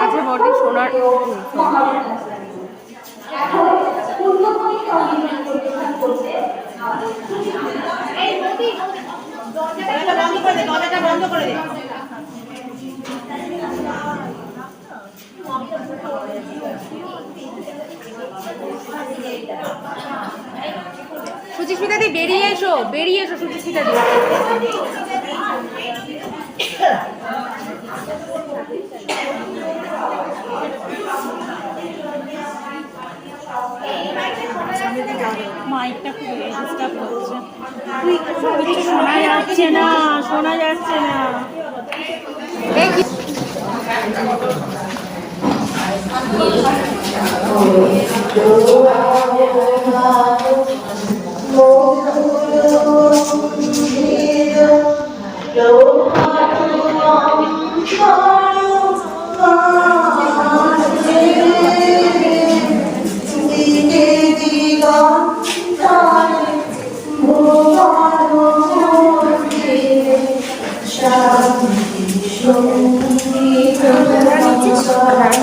আচ্ছা বড়ি সোনার বন্ধ করে দে। সুচিস্মিতা দি বেরিয়ে এসো সুচিস্মিতা দি। মাইকটা খুব ডিস্টার্ব করছে, কিছু শোনা যাচ্ছে না।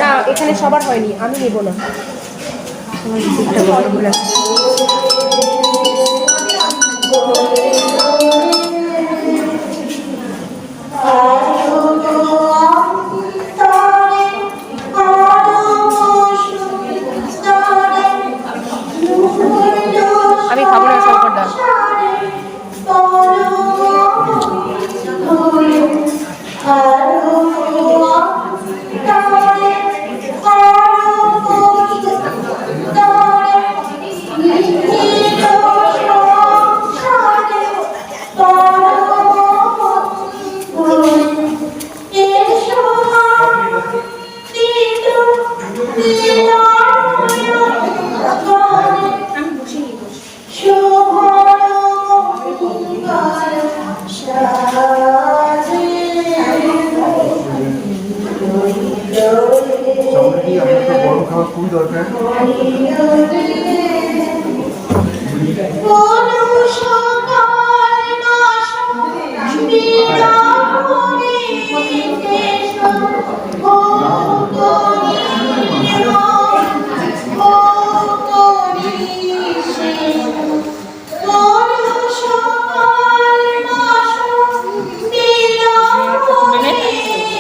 না এখানে সবার হয়নি, আমি নেব না। আমি খাবো না শঙ্কর ডাল। খুবই দরকার।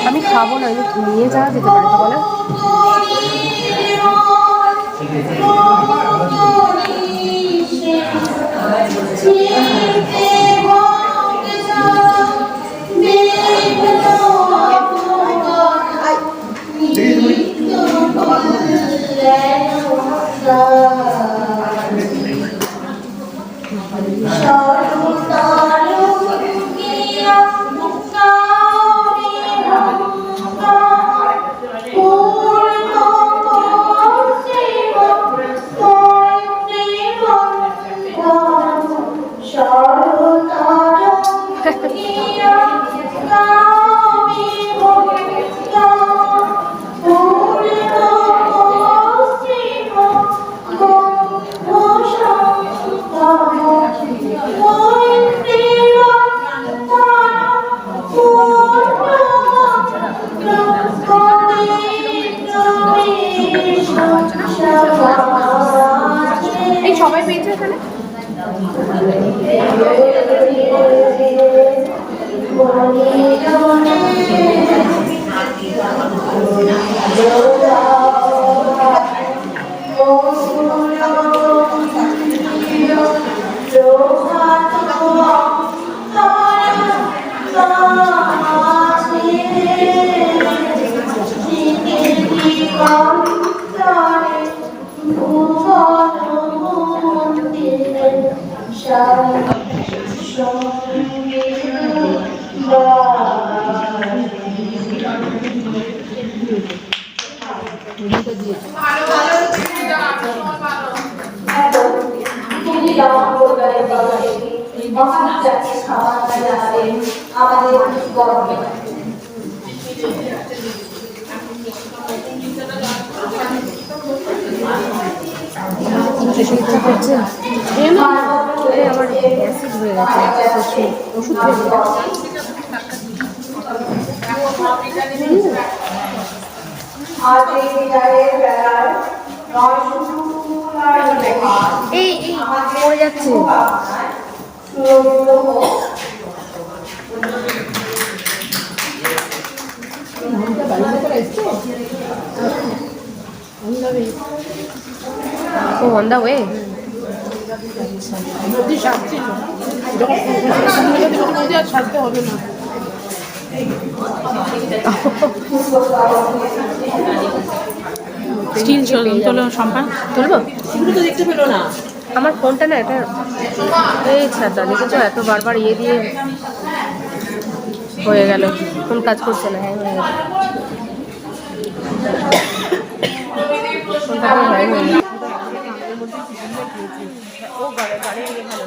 আমি খাবো না, নিয়ে যাওয়া যেতে পারে তো বলে। এই সবাই পেয়েছে এখানে। ইচ্ছা করছে আমার অ্যাসিড হয়ে গেছে, ওষুধ এই পড়ে যাচ্ছে। ও অন দা ওয়ে। ছাড়তে হবে না। স্টিল তোলো সম্পান তুলবো, সেগুলো তো দেখতে পেলো না। আমার ফোনটা না এটা এই ছাতা দেখেছো এত বারবার ইয়ে দিয়ে হয়ে গেল, ফোন কাজ করছে না, হ্যাং হয়ে গেল ফোনটা, হ্যাং হয়ে গেল। ও গাড়ি গাড়ি ভালো।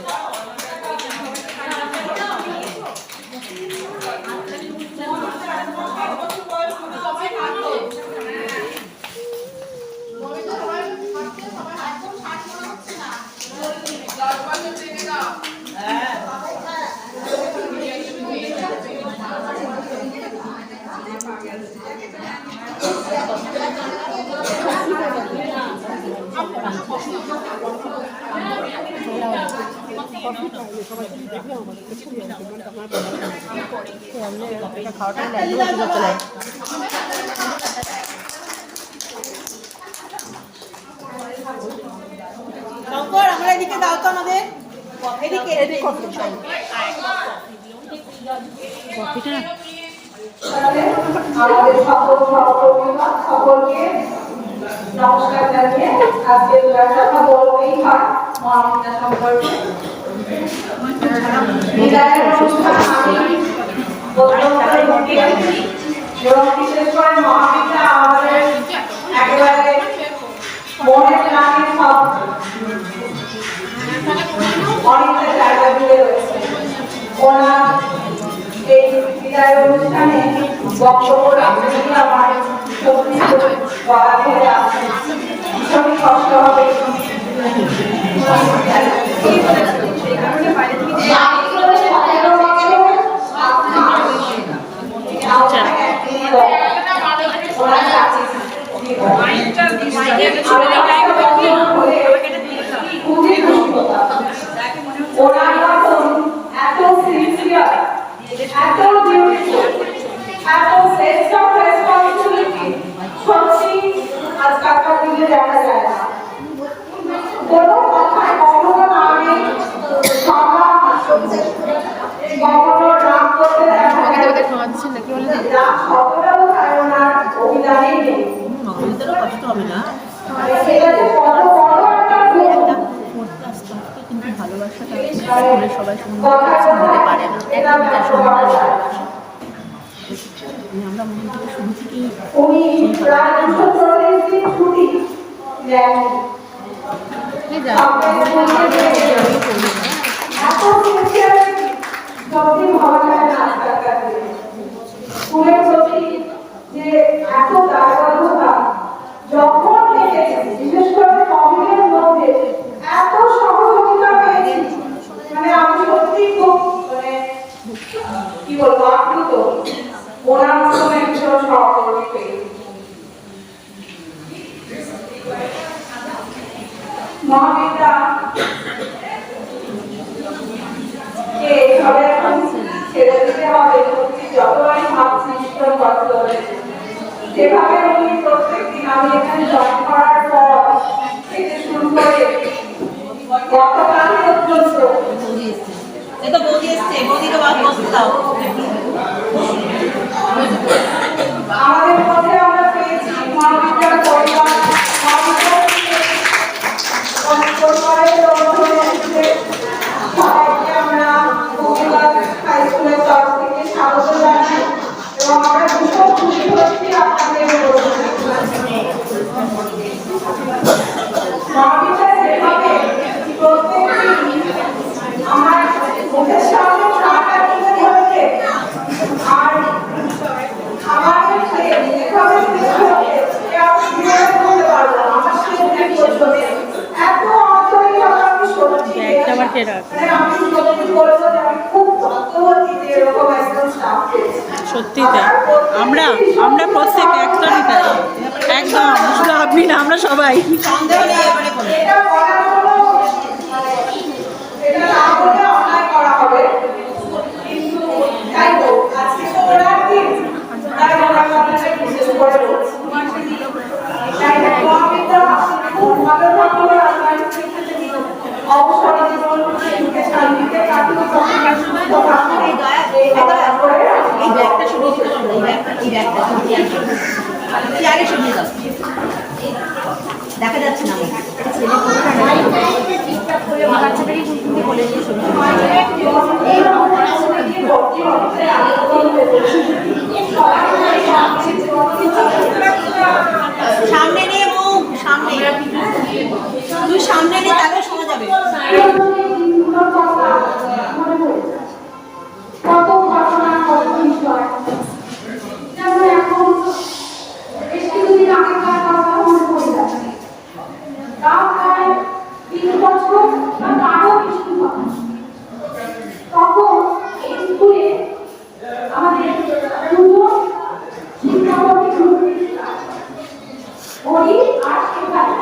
খাওয়াটা শঙ্কর, আমরা এদিকে দাও তো আমাদের এদিকে কফিটা আমাদের সকলকে নমস্কার জানিয়ে আজকে কথা বলতেই হয় মহাবিদ্যা সম্পর্কে। এবং বিশেষ করে মহাবিদ্যা আমাদের একেবারে মনের প্রাণের সব অনেকটা জায়গা জুড়ে রয়েছে। ওনার এই বিদায় অনুষ্ঠানে বক্তব্য রাখতে আমার সত্যি বলা ধরে আছে, ভীষণই কষ্ট হবে। ওনার মতন এত সিনসিয়ার, এত বিউটিফুল, এত সেন্স অফ রেসপন্সিবিলিটি সত্যি আজকালকার দিনে দেখা যায় না। কোনো কথায় কখনো না নেই সংগ্রাম, কখনো রাগ করতে দেখা যায় না, সততাও থাকে ওনার অভিধানেই নেই। কষ্ট হবে না, সেটা যে কত বড় একটা গুণ, কিন্তু ভালোবাসাটা সবাই সুন্দর পারে না। আমরা মনে থেকে শুরু থেকেই উনি প্রায় 240 দিন ছুটি নেন। এত সিনসিয়ারিটি সত্যি ভাবা যায় না আজকালকার দিনে। স্কুলের প্রতি যে এত দায়বদ্ধতা যখন দেখেছি, বিশেষ করে কোভিডের মধ্যে এত সহযোগিতা পেয়েছি, মানে আমি সত্যি খুব কি বলবো আপ্লুত ওনার মতন একজন সহকর্মী পেয়ে। মহাবিদ্যা কে এইভাবে এখন ছেড়ে দিতে হবে সত্যি যতবারই ভাবছি ভীষণ কষ্ট হয়েছে। যেভাবে উনি প্রত্যেকদিন আমি এখানে জয়েন করার পর থেকে শুরু করে গতকাল পর্যন্ত এটা বৌদি এসছে, বৌদিকে বাদ বসতে দাও। আমাদের মধ্যে আমরা পেয়েছি মহাবিদ্যার পরিবার, পরিবারের সবাইকে আমরা হাই স্কুলের তরফ থেকে স্বাগত জানাই এবং আমরা ভীষণ খুশি হচ্ছি আপনাদের মহাবিদ্যা যেভাবে প্রত্যেকদিন আমার মুখের সামনে চাটা তুলে ধরেছে আর আমাদের যেভাবে বলতে পারবো আমার সাথে এত আন্তরিকতা আমি সত্যি আমি সত্যি বলবো যে আমি খুব ভাগ্যবতী যে এরকম একজন স্টাফ পেয়েছি। সত্যি তাই। আমরা আমরা প্রত্যেক একদমই তাই, একদম, শুধু আপনি না, আমরা সবাই। সন্দেহ নেই এবারে কোনো। এটা করার জন্য এটা না বলে অন্যায় করা হবে, কিন্তু যাই হোক আজকে তো ওরা দিন, তাই ওরা আপনাদের বিশেষ করে বলছি। তাই মহাবিদ্যা খুব ভালো থাকলে আপনার অবসর জীবন সুখে শান্তিতে কাটুক, সুস্থ থাকুন। এই ব্যাগটা সরিয়ে দিও, এই ব্যাগটা চেয়ারে সরিয়ে দাও, দেখা যাচ্ছে না বাচ্চাদেরই বলে দিয়ে শুরু সামনে নিয়ে মুখ সামনে, তুই সামনে নিয়ে তাহলে শোনা যাবে। কত ঘটনা, কত বিষয়, যেমন এখন বেশ কিছুদিন আগেকার কথা মনে পড়ে যাচ্ছে। তাও প্রায় 3 বছর বা তারও বেশি কথা। তখন এই স্কুলে আমাদের দুজন শিক্ষাকর্মী ওই আর শেখায়।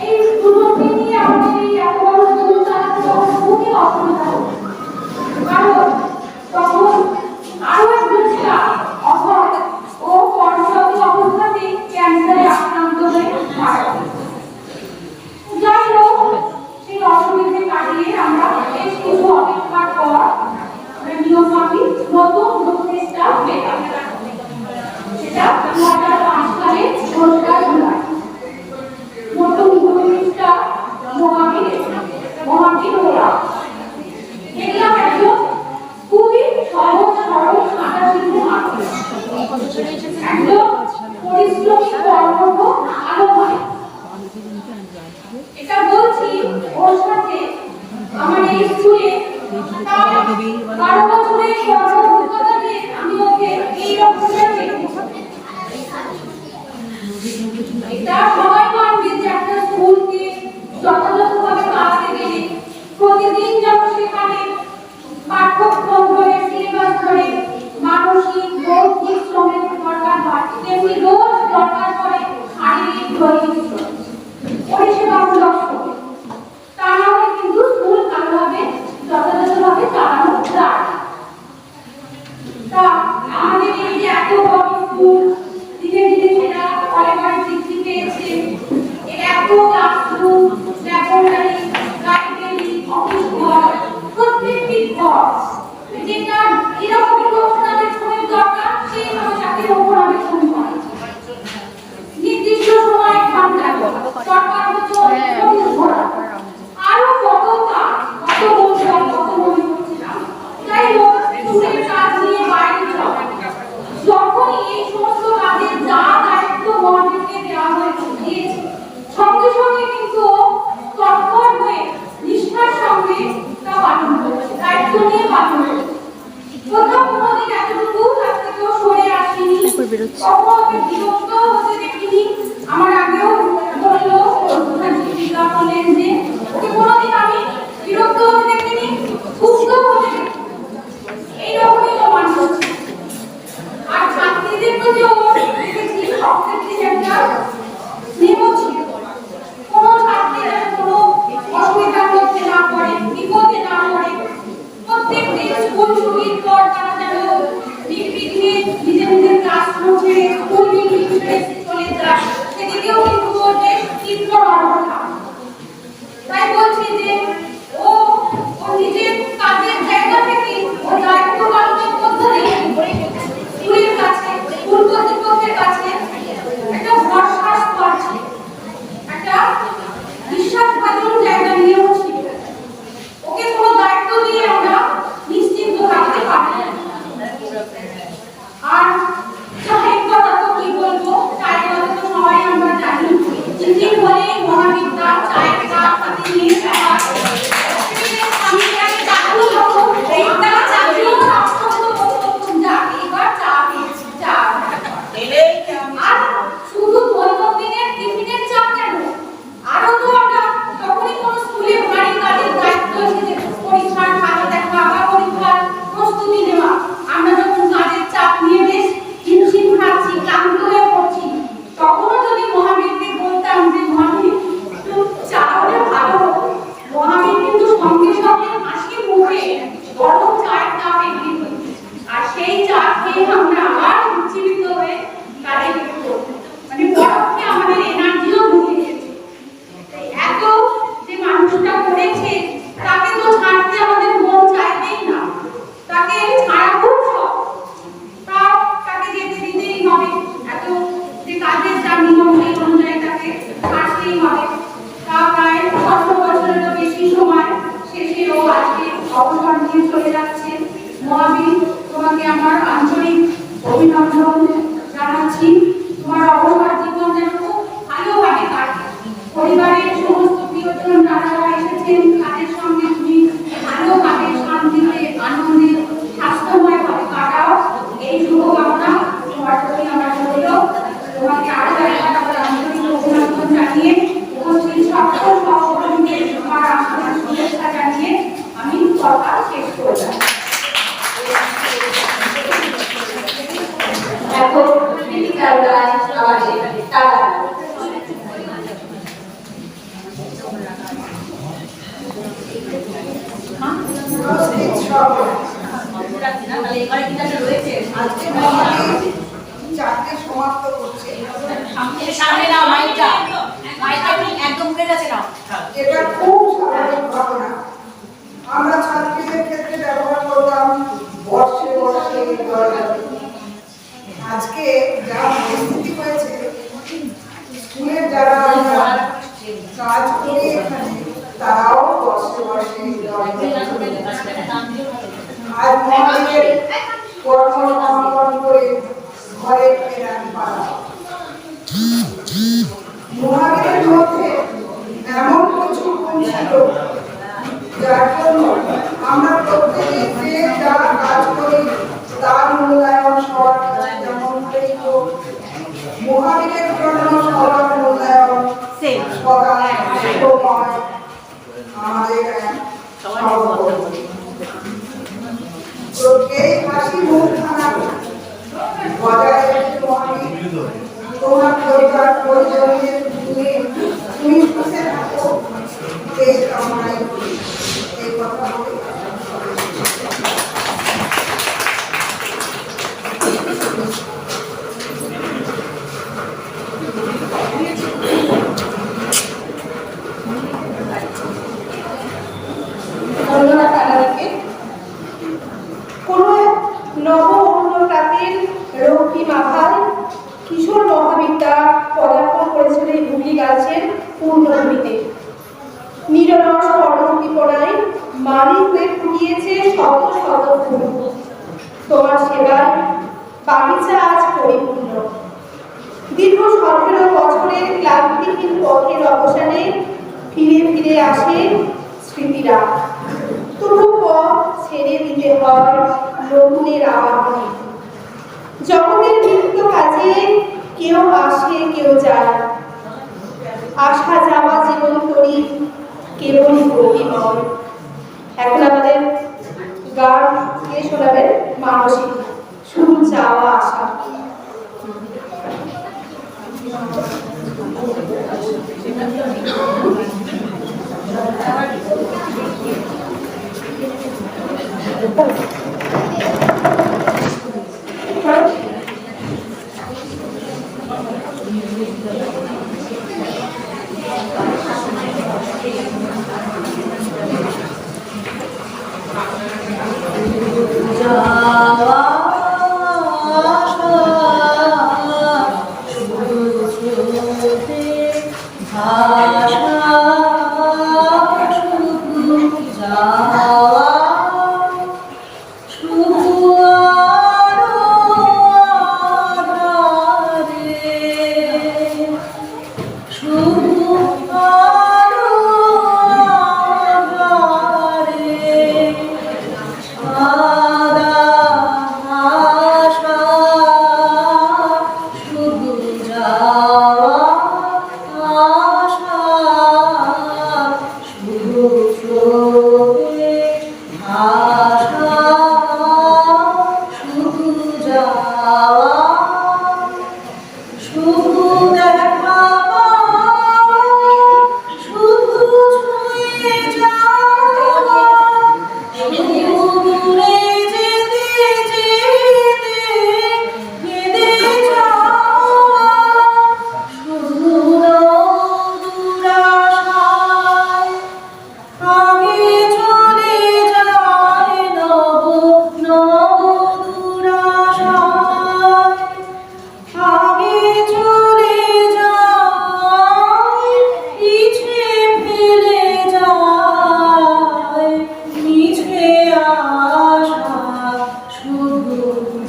এই দুজনকে নিয়ে আমাদের এই এত বড় স্কুল চালাতে তখন খুবই অসুবিধা হতো, কারণ তখন আরো একজন ছিল অভয়, ও কর্মরত অবস্থাতেই ক্যান্সারে আক্রান্ত হয়ে মারা যায়। যাই হোক, সেই অসুবিধে কাটিয়ে আমরা বেশ কিছু অপেক্ষার পর নিয়ম মাফিক নতুন প্রতিষ্ঠা পেলাম। সেটা 2005 সালে পুরস্কার জুলাই। নতুন প্রতিষ্ঠা মহাবীর ওরা দেখলাম একজন খুবই সহজ সরল সাদা সিধে মানুষ, একদম পরিশ্রমী কর্মঠ আলো হয়। এটা বলছি ওর সাথে আমার এই স্কুলে 12 বছরের কর্মযোগ্যতাতে আমি ওকে এইরকম এটা সবাই মানবে যে একটা স্কুলকে যথাযথভাবে চালাতে গেলে প্রতিদিন যেমন সেখানে পাঠ্যক্রম ধরে, সিলেবাস ধরে মানসিক বৌদ্ধিক শ্রমের দরকার হয়, তেমনি রোজ দরকার পড়ে শারীরিক দৈহিক শ্রম, পরিষেবামূলক শ্রম। তা না হলে কিন্তু স্কুল ভালোভাবে যথাযথভাবে চালানো যায় না। তা আমাদের এই যে এত বড় স্কুল, ধীরে ধীরে সেটা অনেকবার বৃদ্ধি পেয়েছে। এর এত ক্লাসরুম, ল্যাবরেটরি, লাইব্রেরি, অফিস ঘর, প্রত্যেকটি ঘর যেটা এরকম রক্ষণাবেক্ষণের দরকার সেইভাবে তাকে রক্ষণাবেক্ষণ করে। নির্দিষ্ট সময় ঘন্টা সরকার হচ্ছে আরো কত কাজ, কত বলছিলাম, কত মনে করছিলাম। যাই হোক, স্কুলের কাজ নিয়ে বাইরে যাওয়া, যখনই এই সমস্ত কাজের যা দায়িত্ব মহাবীরকে দেওয়া হয়েছে, সঙ্গে সঙ্গে কিন্তু তৎপর হয়ে নিষ্ঠার সঙ্গে তা পালন করেছে, দায়িত্ব নিয়ে পালন করেছে। প্রথম কোনোদিন এতটুকু তার থেকেও সরে আসেনি, কখনো বিরক্ত হতে দেখিনি। আমার আগেও বললো প্রধান শিক্ষিকা বলেন যে ওকে কোনোদিন আমি বিরক্ত হতে দেখিনি, সুস্থ হতে দেখিনি। এইরকমই ও মানুষ। আর ছাত্রীদের প্রতি ওর দেখেছি সবক্ষেত্রে একটা স্নেহ ছিল। কোনো ছাত্রী যেন কোনো অসুবিধার মধ্যে না পড়ে, বিপদে না পড়ে। প্রত্যেক দিন স্কুল ছুটির পর তারা যেন নির্বিঘ্নে নিজের নিজের ক্লাসরুম ছেড়ে, স্কুল বিল্ডিং ছেড়ে চলে যায়। তোমাকে আমার আন্তরিক অভিনন্দন জানাচ্ছি। তোমার অবসর জীবন যেন খুব ভালোভাবে কাটে। পরিবারের সমস্ত প্রিয়জন যারা এসেছেন তাদের সঙ্গে তুমি ভালোভাবে শান্তিতে আনন্দে স্বাস্থ্যময়ভাবে কাটাও, এই শুভকামনা তোমার প্রতি আমার রইল। তোমাকে আরো একবার আমার আন্তরিক অভিনন্দন জানিয়ে উপস্থিত সকল সহকর্মীদের আমার আন্তরিক শুভেচ্ছা জানিয়ে আমি কথা শেষ করলাম। এখন আমাদের তারা চারটে সমাপ্ত করছে। এটা খুব স্বাভাবিক ঘটনা। আমরা ছাত্রীদের ক্ষেত্রে ব্যবহার করতাম বর্ষে বর্ষে আজকে যা পরিস্থিতি হয়েছে, স্কুলের যারা কাজ করে এখানে তারাও বর্ষে বর্ষে আজ মহাদেবের কর্ম সমাপন করে ঘরে ফেরার পালা। মহাদেবের মধ্যে এমন কিছু গুণ ছিল যার জন্য আমরা প্রত্যেকে যে যা কাজ করি তার মূল্যায়ন সবার কাছে যেমন হোক, মহাদেবের জন্য সবার মূল্যায়ন সদা আমাদের এই হাসি মুখখানা বজায় রেখে তোমার পরিবার পরিজনদের নিয়ে তুমি খুশি থাকো, এই কামনায় এই কথা বলে ধন্যবাদ তাদেরকে। কোনো এক নব অরুণরাতের রক্তিম আভায় কিশোর মহাবিদ্যা পদার্পণ করেছিল এই হুগলি গাছের পূর্ণভূমিতে। নিরলস কর্মদীপনায় মালিক হয়ে ফুটিয়েছে শত শত ফুল। তোমার সেবায় বাগিচা আজ পরিপূর্ণ। দীর্ঘ 17 বছরের ক্লান্তিহীন পথের অবসানে ফিরে ফিরে আসে স্মৃতিরা। তবু পথ ছেড়ে দিতে হয় নতুনের আবাহনে। জগতের নিত্য কাজে কেউ আসে কেউ যায়, আসা যাওয়া জীবন তরি কেবলই গতিময়। এখন আমাদের গান কে শোনাবেন মানসিক, শুধু যাওয়া আসা।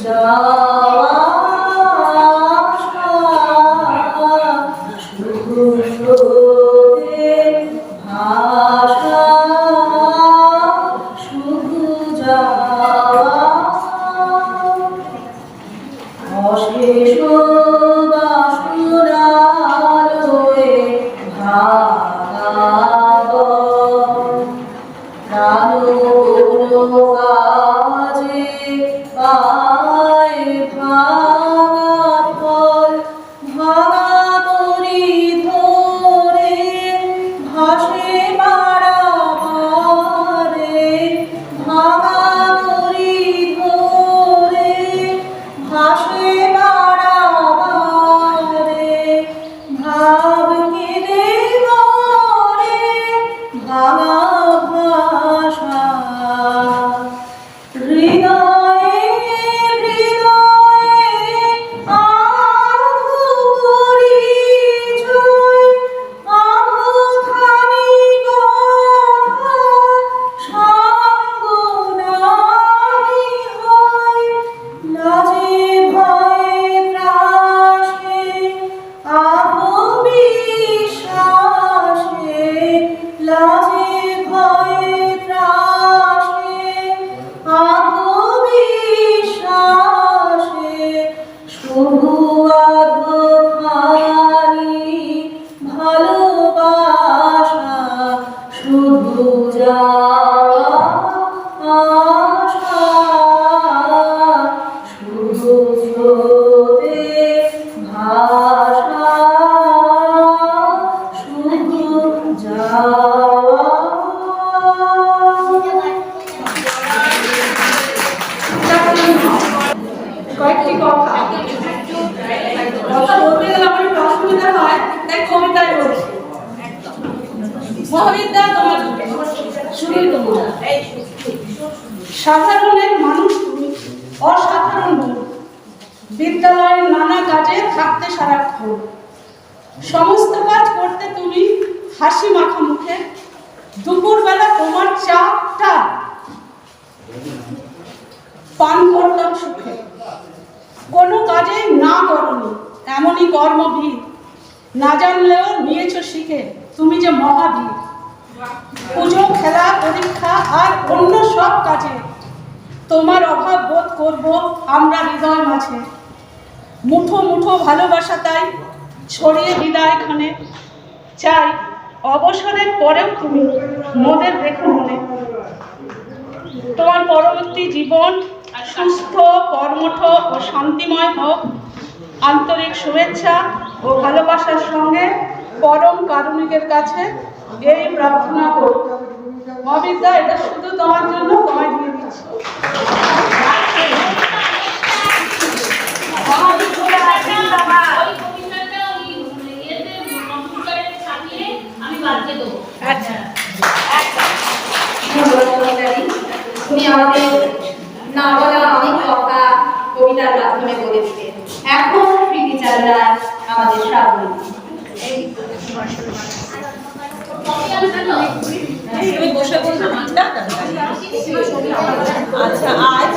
যাওয়া আসা, শুধু স্রোতের ভাষা, শুধু যাওয়া, অশেষ বাসুরালোয় ভাগাবন, প্রাণ কোনো কাজে পায় ভাঙা ফল, ভাঙা তরি ধরে ভাসে পারাবারে, ভাঙা তরি ধরে ভাসে পারাবারে, ভাব কেঁদে মরে ভাঙা ভাষা, হৃদয়ে হৃদয়ে আধো পরিচয়, আধোখানি কথা সঙ্গ নাহি হয়, লাজে ভয়ে ত্রাসে আহো বিশ্বাসে, লাজে ভয়ে ত্রাসে আহো বিশ্বাসে, শুধু আধখানি ভালোবাসা, শুধু যাওয়া আসা, শুধু স্রোতের ভাষা, শুধু যাওয়া। কয়েকটি কথা বলতে গেলে আমার একটু অসুবিধা হয়, তাই কবিতায় বলছি। মহাবিদ্যা তোমার শুরুই তোমরা, সাধারণের মানুষ তুমি, অসাধারণ গুণ, বিদ্যালয়ের নানা কাজে থাকতে সারাক্ষণ, সমস্ত কাজ করতে তুমি হাসি মাখা মুখে, দুপুরবেলা তোমার চাটা পান করতাম সুখে, কোনো কাজে না করনি এমনই কর্মভীর, না জানলেও নিয়েছো শিখে তুমি যে মহাবীর, পুজো খেলা পরীক্ষা আর অন্য সব কাজে তোমার অভাব বোধ করব আমরা হৃদয় মাঝে, মুঠো মুঠো ভালোবাসা তাই ছড়িয়ে বিদায় খানে, চাই অবসরের পরেও তুমি মোদের রেখো মনে, তোমার পরবর্তী জীবন সুস্থ কর্মঠ ও শান্তিময় হোক, আন্তরিক শুভেচ্ছা ও ভালোবাসার সঙ্গে পরম কারুণিকের কাছে এই প্রার্থনা করব। মহাবিদ্যা, এটা শুধু তোমার জন্য, তোমায় দিয়ে দিচ্ছি। আচ্ছা, তুমি আমাদের না বলা অনেক কথা কবিতার মাধ্যমে বলে দিতে, এখন প্রীতি চান্দার আমাদের শ্রাবণী। আচ্ছা, আজ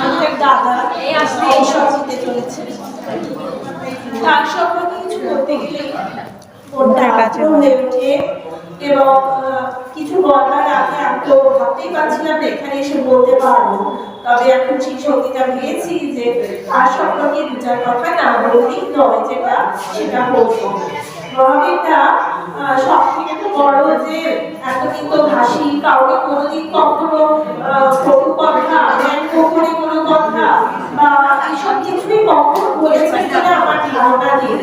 আমাদের দাদা এই সব হতে চলেছে, তার সম্পর্কে কিছু করতে গেলে হয়ে ওঠে, এবং কিছু বলার আগে আমি তো ভাবতেই পারছিলাম না এখানে এসে বলতে পারবো, তবে এখন সেই সঙ্গীটা পেয়েছি যে তার সম্পর্কে দু চার কথা না বললেই নয়, যেটা সেটা বলবো। মহাবীরটা সব থেকে তো বড় যে এতদিন তো হাসি, কাউকে কোনোদিন কখনো কটু কথা, ব্যঙ্গ করে কোনো কথা বা এইসব কিছুই কখনো বলেছে কিনা আমার ধারণা নেই,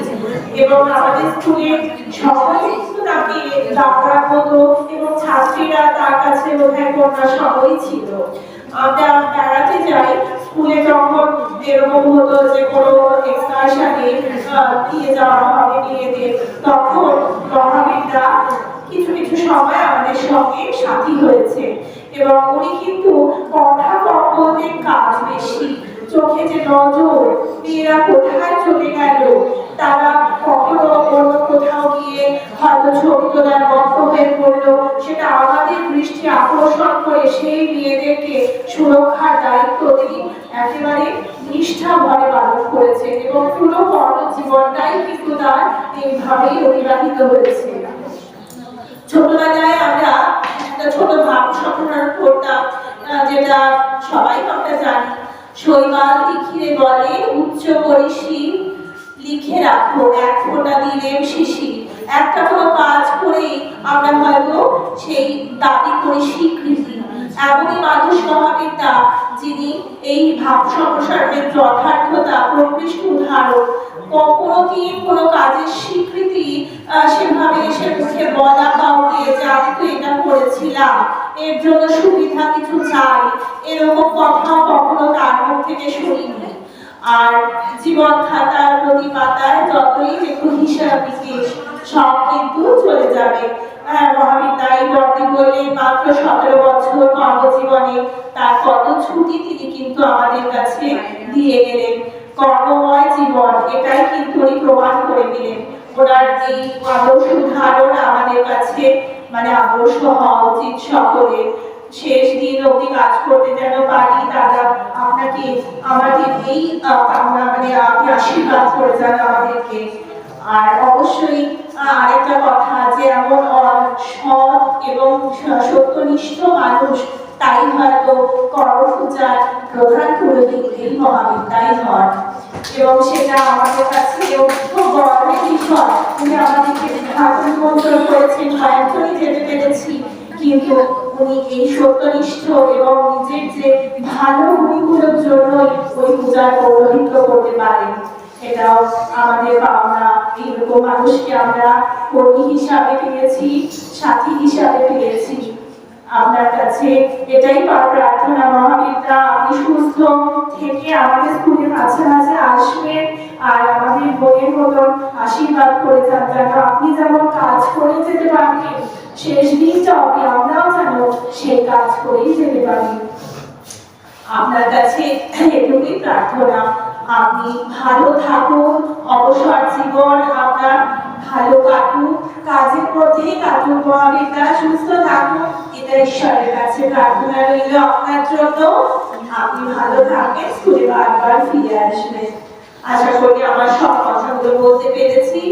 এবং আমাদের স্কুলের সকলে তাকে ডাকার মতো, এবং ছাত্রীরা তার কাছে বোধহয় কন্যা সবই ছিল। আমরা বেড়াতে যাই স্কুলে, যখন এরকম হতো যে কোনো এক্সকারশনে দিয়ে যাওয়া হবে মেয়েদের, তখন মহাবীররা কিছু কিছু সময় আমাদের সঙ্গে সাথী হয়েছে, এবং উনি কিন্তু কথা কম বলতে কাজ বেশি, চোখে যে নজর, মেয়েরা কোথায় চলে গেল, তারা কখনো অন্য কোথাও গিয়ে হয়তো ছবি তোলার মত হয়ে পড়লো, সেটা আমাদের দৃষ্টি আকর্ষণ করে সেই মেয়েদেরকে সুরক্ষার দায়িত্ব তিনি একেবারে নিষ্ঠা ভরে পালন করেছেন এবং পুরো কর্মজীবনটাই কিন্তু তার এইভাবেই অতিবাহিত হয়েছে। ছোটবেলায় আমরা একটা ছোট ভাব সংগ্রহ করতাম, যেটা সবাই আমরা জানি, শৈবাল লিখিরে বলে উচ্চ পরিসী লিখে রাখো এক ফোঁটা দিলেও শিশি। একটা কোনো কাজ করেই আমরা হয়তো সেই দাবি করি স্বীকৃতি। এমনই মানুষ মহাবিদ্যা, যিনি এই ভাব সম্প্রসারণের যথার্থতা প্রকৃষ্ট উদাহরণ। কোনোদিন কোনো কাজের স্বীকৃতি সেভাবে এসে মুখে বলা কাউকে যে আমি তো এটা করেছিলাম, এর জন্য সুবিধা কিছু চাই, এরকম কথা কখনো তার মুখ থেকে শুনিনি। আর জীবন খাতার প্রতি পাতায় যতই দেখুন হিসাব নিকেশ, সব কিন্তু চলে যাবে। মহাবিদ্যায় ভর্তি করলেন মাত্র 17 বছর কর্মজীবনে, তার কত ছুটি তিনি কিন্তু আমাদের কাছে দিয়ে গেলেন। কর্মময় জীবন, এটাই কিন্তু উনি প্রমাণ করে দিলেন। ওনার এই আদর্শ উদাহরণ আমাদের কাছে আদর্শ হওয়া উচিত সকলের। শেষ দিন অবধি কাজ করতে যেন পারি, দাদা আপনাকে আমাদের এই আপনি আশীর্বাদ করে যান আমাদেরকে। আর অবশ্যই আরেকটা কথা, যে এমন সৎ এবং সত্যনিষ্ঠ মানুষ, তাই হয়তো কর্মপূজার প্রধান পুরোহিত এই মহাবিদ্যায় হন। এবং সেটা আমাদের কাছে খুব গর্বের বিষয়। উনি আমাদেরকে নিমন্ত্রণ করেছেন, এখনই যেতে পেরেছি, কিন্তু উনি এই সত্যনিষ্ঠ এবং নিজের যে ভালো গুণগুলোর জন্যই ওই পূজার পৌরোহিত্য করতে পারেন। এটাও আমাদের পাওনা। এইরকম মানুষকে আমরা কর্মী হিসাবে পেয়েছি, সাথী হিসাবে পেয়েছি। আপনার কাছে এটাই প্রার্থনা মহাবিদ্যা, আপনি সুস্থ থেকে আমাদের স্কুলের মাঝে মাঝে আসবেন আর আমাদের বইয়ের মতন আশীর্বাদ করে যান, যেন আপনি যেমন কাজ করে যেতে পারবেন, শেষ দিনটা অবধি আমরাও যেন সেই কাজ করেই যেতে পারি। আপনার কাছে এটুকুই প্রার্থনা, আপনি ভালো থাকুন, অবসর জীবন আপনার ভালো কাটুক, কাজের মধ্যেই কাটুক মহাবিদ্যা, সুস্থ থাকুন, এটা ঈশ্বরের কাছে প্রার্থনা রইল আপনার জন্য। আপনি ভালো থাকবেন, স্কুলে বারবার ফিরে আসবেন। আশা করি আমার সব কথাগুলো বলতে পেরেছি।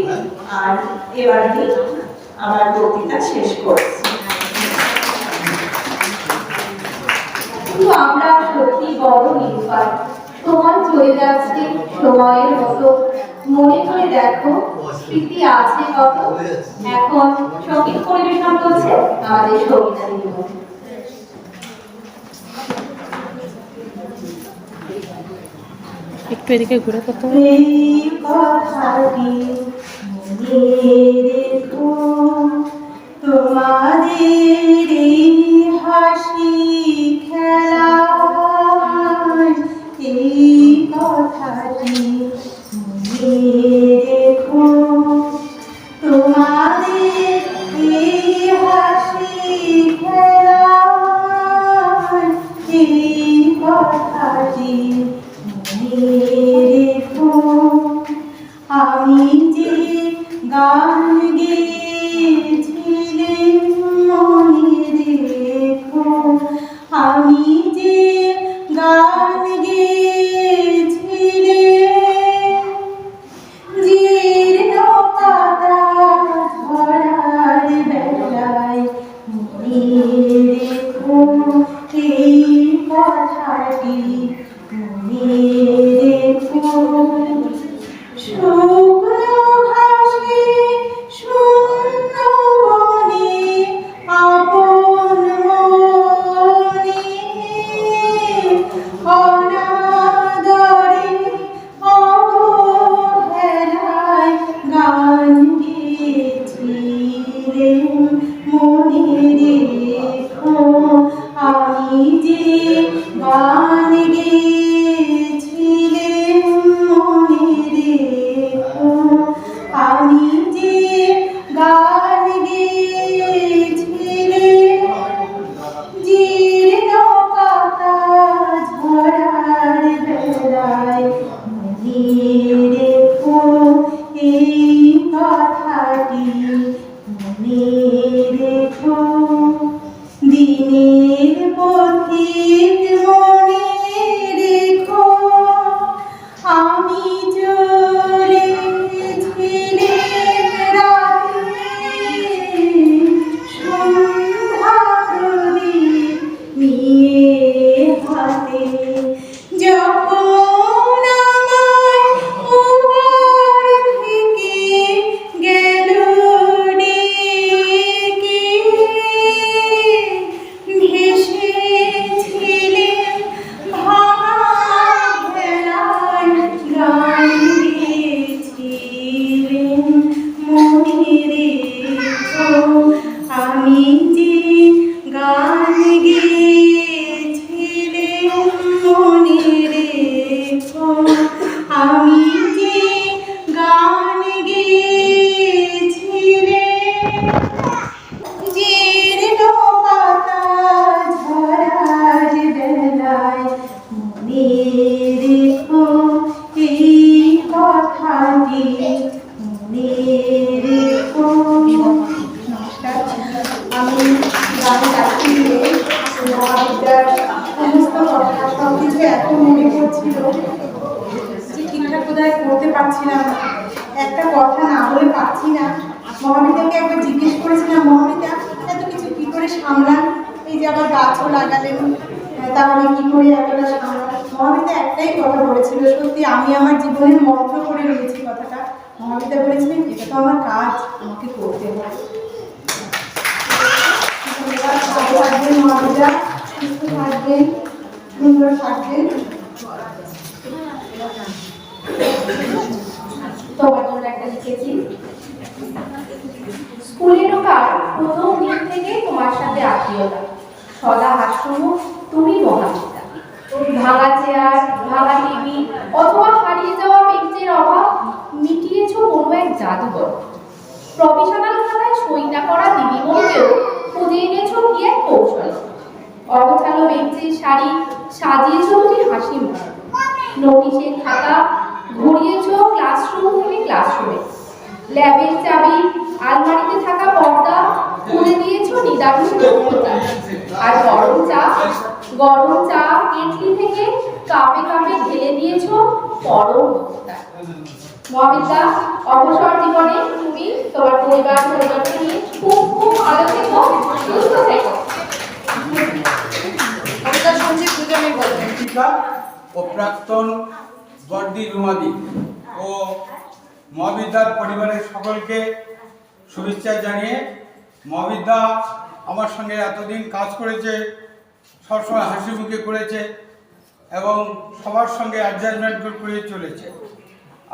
আর এবার আমার বক্তৃতা শেষ করছি। আমরা সত্যি বড় নির্ভর, সময় চলে যাচ্ছে সময়ের মতো, মনে করে দেখো স্মৃতি আছে কত। এখন সঙ্গীত পরিবেশন করছে আমাদের সবিতা নির্ভর। একটু এদিকে ঘুরে করতে তোমাদের হাসি খেলা, এই কথাটি মনে রেখো। তোমাদের এই হাসি খেলা, এই কথাটি মনে রেখো। আমি যে গান গেয়েছিলেন মনে রেখো, আমি যে গান গেয়েছিলেন, জীর্ণ পাতা ধরার বেলায় মনে রেখো, এই কথাটি মনে রেখো। শুকনো ঘাসে শূন্য বনে আপন মনে, অনাদরে অবহেলায় গান গেয়েছিলেন মনে রেখো। আমি যে গান গেয়েছিলেন মনে রেখো, আমি যে গান গেয়েছিলেন, জীর্ণ পাতা ঝরার বেলায় মনে রেখো, এই কথাটি মনে রেখো। দিনের পথিক মনে রেখো, রেখো এই কথাটি মনে রেখো। নমস্কার, আমি গান গাচ্ছি মহাবিদ্যার সমস্ত কথা সব কিছু এত মনে পড়ছিল যে ঠিকঠাক বোধহয় করতে পারছিলাম না, একটা কথা না বলে পারছি না। মহাবিদ্যাকে একবার জিজ্ঞেস করেছিলাম, মহাবিদ্যা এত কিছু কি করে সামলান, এই যে আবার গাছও লাগালেন, তাহলে কি করে এতটা সামলান? মহাবিদ্যা একটাই কথা বলেছিল, সত্যি আমি আমার জীবনের মন্ত্র করে নিয়েছি কথাটা। মহাবিদ্যা বলেছিলেন, এটা তো আমার কাজ, আমাকে করতে হবে। ভালো থাকবেন মহাবিদ্যা, সুস্থ থাকবেন, সুন্দর থাকবেন। তোমার জন্য একটা লিখেছি। স্কুলে ঢোকার প্রথম দিন থেকে তোমার সাথে আত্মীয়তা, সদা হাস্যমুখ তুমি মহাবিদ্যা। ভাঙা চেয়ার, ভাঙা টিভি অথবা হারিয়ে যাওয়া বেঞ্চের অভাব মিটিয়েছ কোনো এক জাদুঘর। প্রফেশনাল খাতায় সই না করা দিদিমণিকেও খুঁজে এনেছ কি এক কৌশল। অগোছালো বেঞ্চের শাড়ি সাজিয়েছ তুমি হাসি মুখ। নোটিশের খাতা ঘুরিয়েছ ক্লাসরুম থেকে ক্লাসরুমে। ল্যাবের চাবি, আলমারিতে থাকা পর্দা খুলে দিয়েছ নিদারুণ দক্ষতা। আর গরম চা কেটলি থেকে কাপে কাপে ঢেলে দিয়েছ পরম দক্ষতা। মহাবিদ্যা, অবসর জীবনে তুমি তোমার পরিবারকে নিয়ে খুব খুব ভালো থেকো, সুস্থ থেকো। ও প্রাক্তন বর্দি রুমাদি ও মহাবিদ্যার পরিবারের সকলকে শুভেচ্ছা জানিয়ে, মহাবিদ্যা আমার সঙ্গে এতদিন কাজ করেছে, সবসময় হাসি মুখে করেছে এবং সবার সঙ্গে অ্যাডজাস্টমেন্ট করে চলেছে।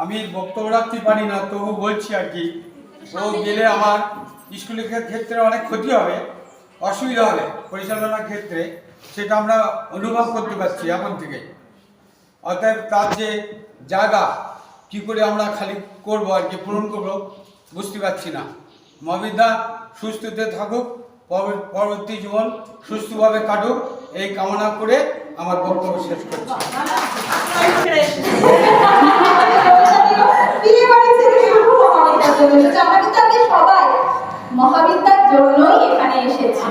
আমি বক্তব্য রাখতে পারি না, তবু বলছি আর কি, ও গেলে আমার স্কুলের ক্ষেত্রে অনেক ক্ষতি হবে, অসুবিধা হবে পরিচালনার ক্ষেত্রে, সেটা আমরা অনুভব করতে পারছি এখন থেকে। অতএব তার যে জায়গা কী করে আমরা খালি করবো আর কি, পূরণ করবো বুঝতে পারছি না। মহাবিদ্যা সুস্থতে থাকুক, পরবর্তী জীবন সুস্থভাবে কাটুক, এই কামনা করে আমার বক্তব্য শেষ করছি। মহাবিদ্যার জন্যই এখানে এসেছি।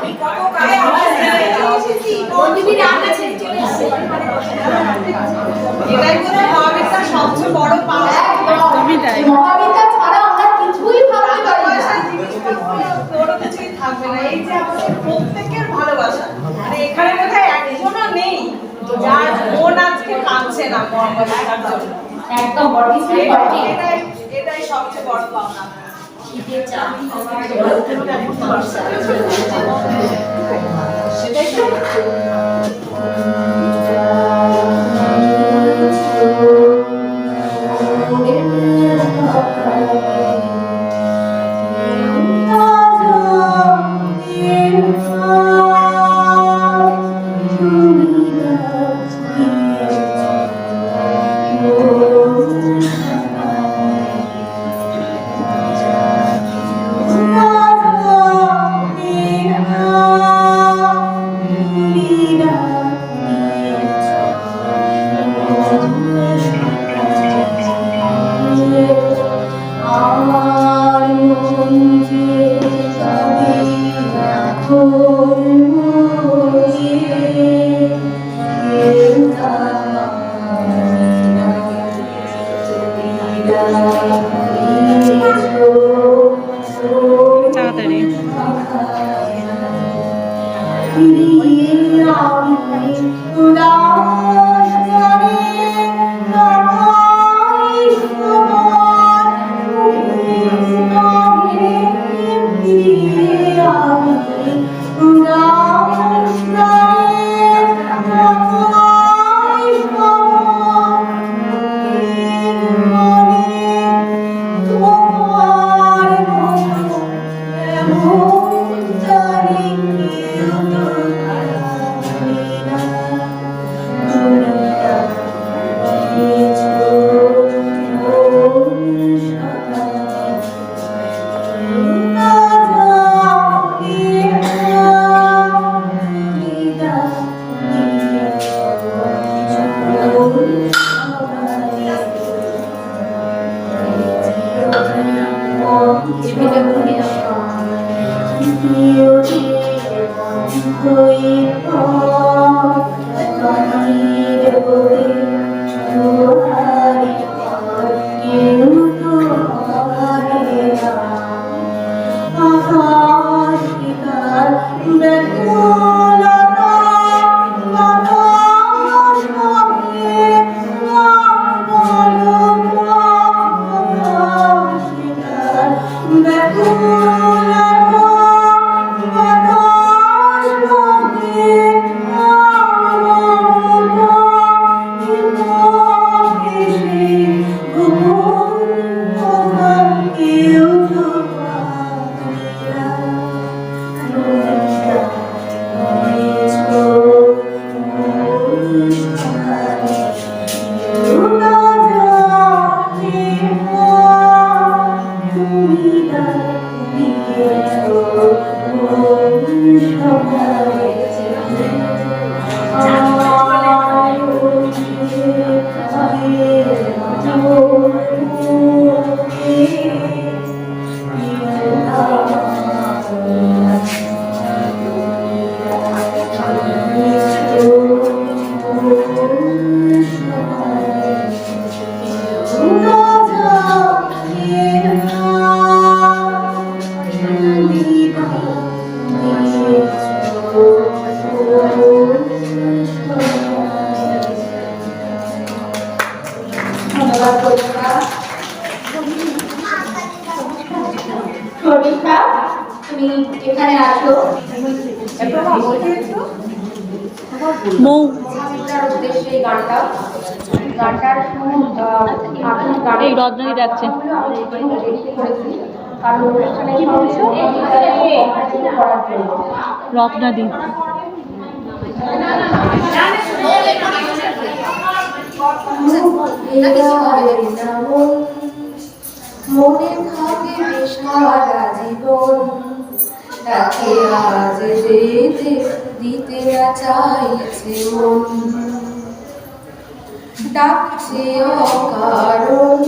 মহাবিদ্যা ছাড়া আমরা কিছুই ভাবতে পারি না। থাকবে না, এই যে আমাদের প্রত্যেকের ভালোবাসা, মানে এখানে বোধহয় একজনও নেই যার মন আজকে কাঁদছে না মহাবিদ্যার জন্য। একদম এটাই সবচেয়ে বড় পাওনা। সেটাই তো। ধন্যবাদ কবিতা। শর্মিষ্ঠা, তুমি এখানে আসো। মৌ মহাবিদ্যার উদ্দেশ্যে এই গানটার এই রত্নাদি ডাকছে। কারণ অনুষ্ঠানে কি বলছো করার জন্য রত্নাদি মনে থাকে সারা জীবন, তাকে আজ যেতে দিতে না চাইছে মন, ডাকছে অকারণ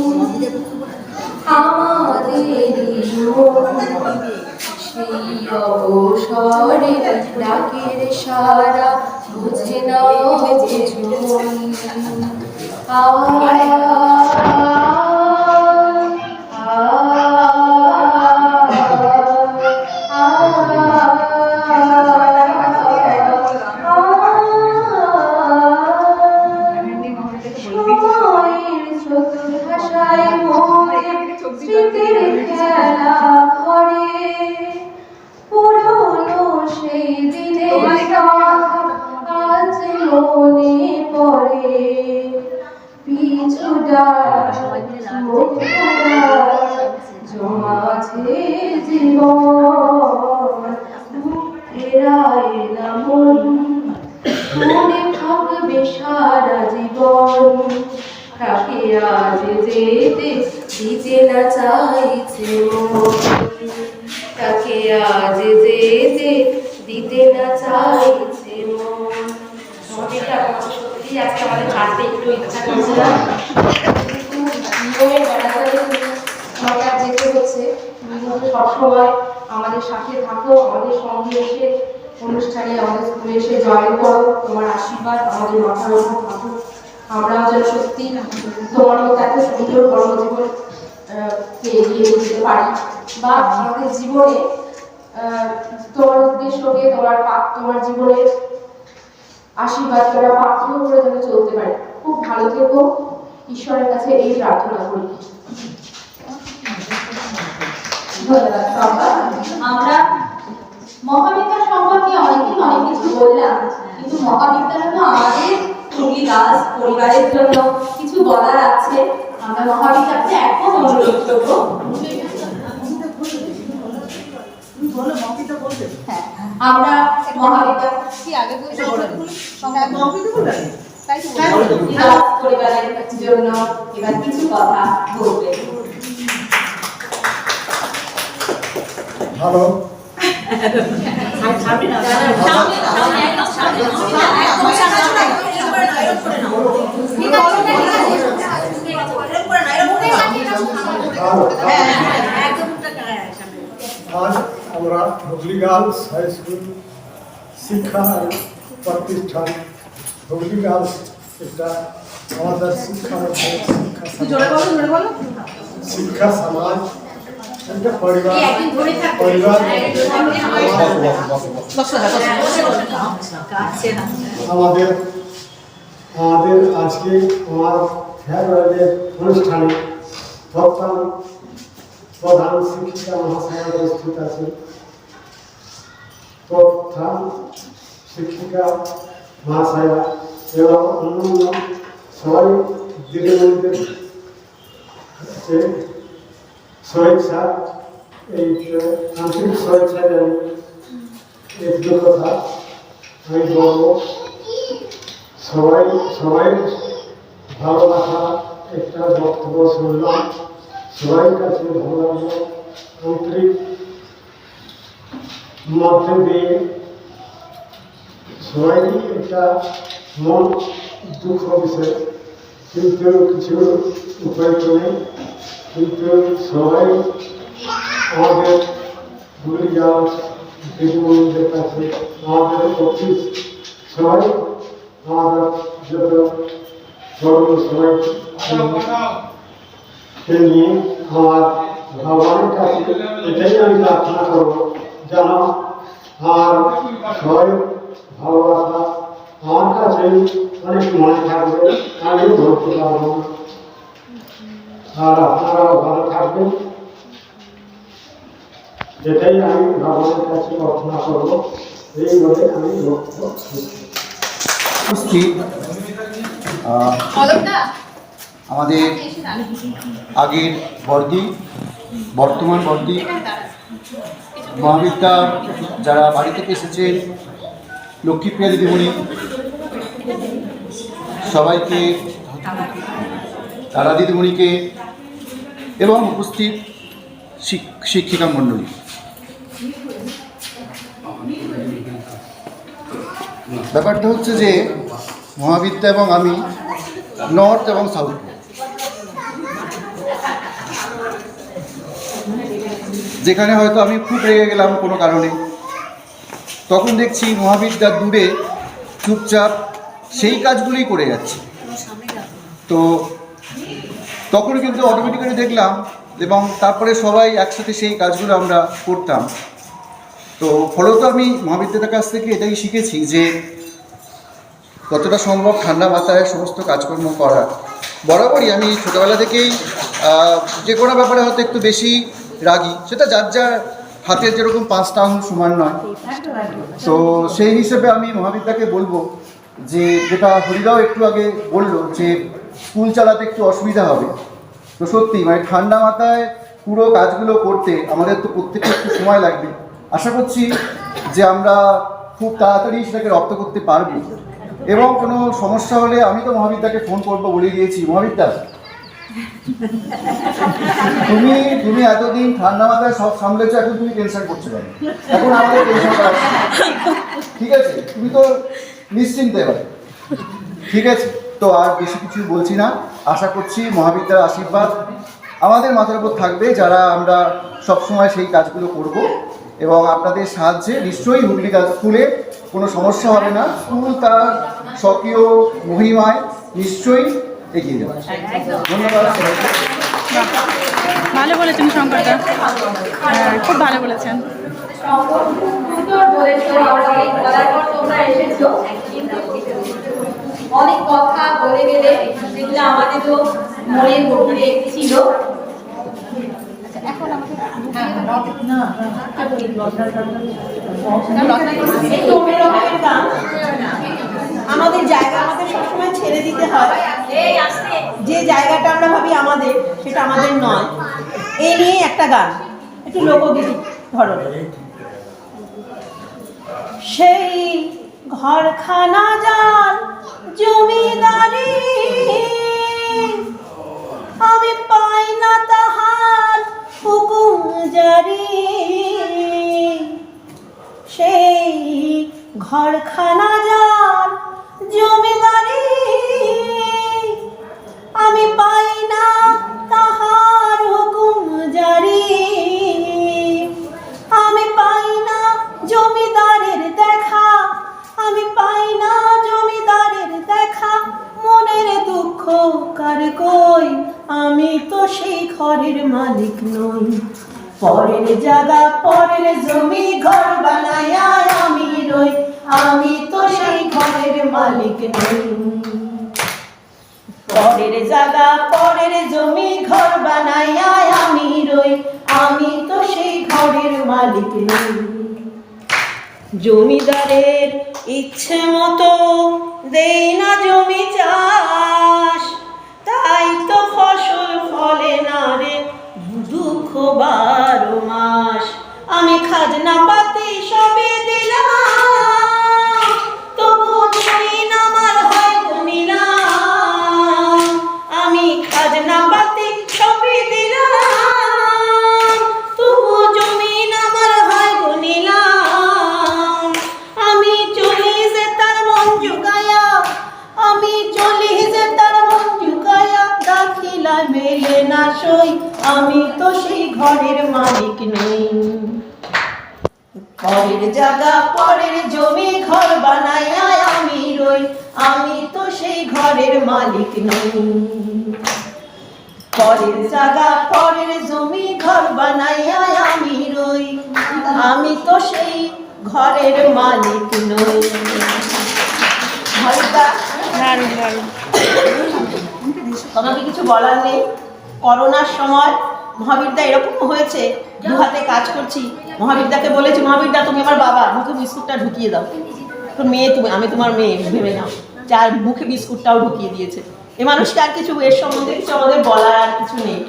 আমাদেরই মন, সেই অবসরে ডাকের সারা বুঝে না বুঝুন। স্মৃতির খেলা ঘরে পুরনো সেই দিনের আজ মনে পড়ে, পিছু ডাক জমাছে জীবন, ফেরায় না মন, মনে থাকবে সারা জীবন, তাকে আজ যেতে দিতে না চাইছে মন, তাকে আজ যেতে দিতে না চাইছে মন। সত্যি আজকে আমাদের হাতে একটু ইচ্ছা করছে না, আমাকে যেতে হচ্ছে। তুমি সবসময় আমাদের সাথে থাকো, আমাদের সঙ্গে এসে অনুষ্ঠানে আমাদের স্কুলে এসে জয়েন করো, তোমার আশীর্বাদ আমাদের মাথার উপর থাকুক। আমরাও যেন সত্যি তোমার মতো এত সুন্দর কর্মজীবন এগিয়ে নিয়ে যেতে পারি, বা আমাদের জীবনে তোমার উদ্দেশ্যকে তোমার জীবনের আশীর্বাদ করা পাত্র করে যেন চলতে পারি। খুব ভালো থেকো, ঈশ্বরের কাছে এই প্রার্থনা করি। আমরা মহাবিদ্যা সম্পর্কে অনেকেই অনেক কিছু বললাম, কিন্তু মহাবিদ্যালয় তো আমাদের টুকি দাস পরিবারের জন্য কিছু বলার আছে। আমরা মহাবিদ্যালয়কে এখন অনুরোধ করবো, আমরা মহাবিদ্যালয় পরিবারের জন্য এবার কিছু কথা বলবে। ভালো আজ আমরা হুগলি গার্লস হাই স্কুল শিক্ষা প্রতিষ্ঠান, হুগলি গার্লস এটা আমাদের শিক্ষা সমাজ, এটা পরিবার আমাদের আজকে আমার ফেয়ারওয়েলের অনুষ্ঠানে প্রধান শিক্ষিকা মহাশয়া উপস্থিত আছে। প্রধান শিক্ষিকা মহাশয়া এবং অন্যান্য সবাই দিদিমণিদের শুভেচ্ছা, এই আন্তরিক শুভেচ্ছা জানি। একটু কথা আমি বলবো, সবাই ভালোবাসা একটা বক্তব্য শুনলাম, সবাই কাছে ভালো লাগলো। আন্তরিক মধ্যে দিয়ে সবাই একটা মন দুঃখ বিষয়, কিন্তু কিছু উপায় নেই। কিন্তু সবাই আমাদের ভুলে যাওয়া দিদিমণিদের কাছে, আমাদের অফিস সবাই, আমাদের যত বড় সবাইকে নিয়ে আমার ভগবানের কাছে এটাই আমি প্রার্থনা করবো, যেন আমার সবাই ভালোবাসা আমার কাছে অনেক মনে থাকবে, আমি ধরতে পারবো। আর আপনারাও ভালো থাকবেন, এটাই আমি ভগবানের কাছে প্রার্থনা করবো। এই বলে আমি বক্তব্য উপস্থিত আমাদের আগের বর্দি, বর্তমান বর্দি, মহাবিদ্যা যারা বাড়ি থেকে এসেছেন, লক্ষ্মীপ্রিয়া দিদিমণি, সবাইকে, তারা দিদিমণিকে এবং উপস্থিত শিক্ষিকা মণ্ডলী, ব্যাপারটা হচ্ছে যে মহাবিদ্যা এবং আমি নর্থ এবং সাউথ, যেখানে হয়তো আমি খুব রেগে গেলাম কোনো কারণে, তখন দেখছি মহাবিদ্যা দূরে চুপচাপ সেই কাজগুলোই করে যাচ্ছে। তো তখন কিন্তু অটোমেটিক্যালি দেখলাম, এবং তারপরে সবাই একসাথে সেই কাজগুলো আমরা করতাম। তো ফলত আমি মহাবিদ্যার কাছ থেকে এটাই শিখেছি যে কতটা সম্ভব ঠান্ডা মাথায় সমস্ত কাজকর্ম করা। বরাবরই আমি ছোটোবেলা থেকেই যে কোনো ব্যাপারে হয়তো একটু বেশি রাগী, সেটা যার যার হাতের যেরকম 5টা আঙুল সমান নয়। তো সেই হিসেবে আমি মহাবিদ্যাকে বলবো যে, যেটা হরিদাও একটু আগে বললো যে স্কুল চালাতে একটু অসুবিধা হবে, তো সত্যি মানে ঠান্ডা মাথায় পুরো কাজগুলো করতে আমাদের তো প্রত্যেকটা একটু সময় লাগবে। আশা করছি যে আমরা খুব তাড়াতাড়ি সেটাকে রপ্ত করতে পারবো, এবং কোনো সমস্যা হলে আমি তো মহাবিদ্যাকে ফোন করবো বলে দিয়েছি। মহাবিদ্যা, তুমি এতদিন ঠান্ডা মাথায় সব সামলেছো, এখন তুমি টেনশন করছো কেন? এখন আমাদের টেনশন করা, ঠিক আছে? তুমি তো নিশ্চিন্তে এবার, ঠিক আছে? তো আর বেশি কিছু বলছি না। আশা করছি মহাবিদ্যার আশীর্বাদ আমাদের মাথার উপর থাকবে, যারা আমরা সবসময় সেই কাজগুলো করব, এবং আপনাদের সাহায্যে নিশ্চয়ই হুগলি স্কুলে কোনো সমস্যা হবে না। স্কুল তার স্বকীয় মহিমায় নিশ্চয়ই এগিয়ে যাবে। ধন্যবাদ। ভালো বলেছেন শঙ্করদা, খুব ভালো বলেছেন। অনেক কথা বলে গেলে যেগুলো আমাদেরও মনের গভীরে ছিল। আমাদের জায়গা আমাদের সবসময় ছেড়ে দিতে হয়, যে জায়গাটা আমরা ভাবি আমাদের, সেটা আমাদের নয়। এই নিয়ে একটা গান, একটু লোকগীতি ধরনের। সেই ঘরখানা যার জমিদারি, আমি পাই না তাহার হুকুম জারি। সেই ঘরখানা যার জমিদারি, আমি পাই না তাহার হুকুম জারি। আমি পাই না জমিদারের দেখা, আমি পাই না জমিদারের দেখা। মনের দুঃখ কার কই, আমি তো সেই ঘরের মালিক নই। পরের জায়গা পরের জমি ঘর বানায়া আমি রই, আমি তো সেই ঘরের মালিক নই। পরের জায়গা পরের জমি ঘর বানায়া আমি রই, আমি তো সেই ঘরের মালিক নই। জমিদারের ইচ্ছে মতো দেই না জমি চাষ, তাই তো ফসল ফলে না রে দুঃখ 12 মাস। আমি খাজনা পাতি সবই দিলাম, তবু জমিন আমার হয় নিলাম। আমি খাজনা পাতি সবই দিলাম, তবু জমিন আমার হয় নিলাম। আমি চলি যে তার মন জুগায়া, আমি চলি যে তার মন জুগায়া। দাখিলা মেলে না সই, আমি তো সেই ঘরের মালিক নই। পরের জায়গা পরের জমি ঘর বানায়া আমি রই, আমি তো সেই ঘরের মালিক নই। পরের জায়গা পরের জমি ঘর বানায়া আমি রই, আমি তো সেই ঘরের মালিক নই। দারুণ দারুণ। আমাকে কিছু বলার নেই, করোনার সময় মহাবীরদা এরকম হয়েছে, দু হাতে কাজ করছি, মহাবীরদাকে বলেছি মহাবীরদা তুমি আমার বাবা, মুখে বিস্কুটটা ঢুকিয়ে দাও, তো মেয়ে তুমি, আমি তোমার মেয়ে ভেবে নাও, যার মুখে বিস্কুটটাও ঢুকিয়ে দিয়েছে। এ মানুষটা আর কিছু এর সম্বন্ধে কিছু আমাদের বলার আর কিছু নেই।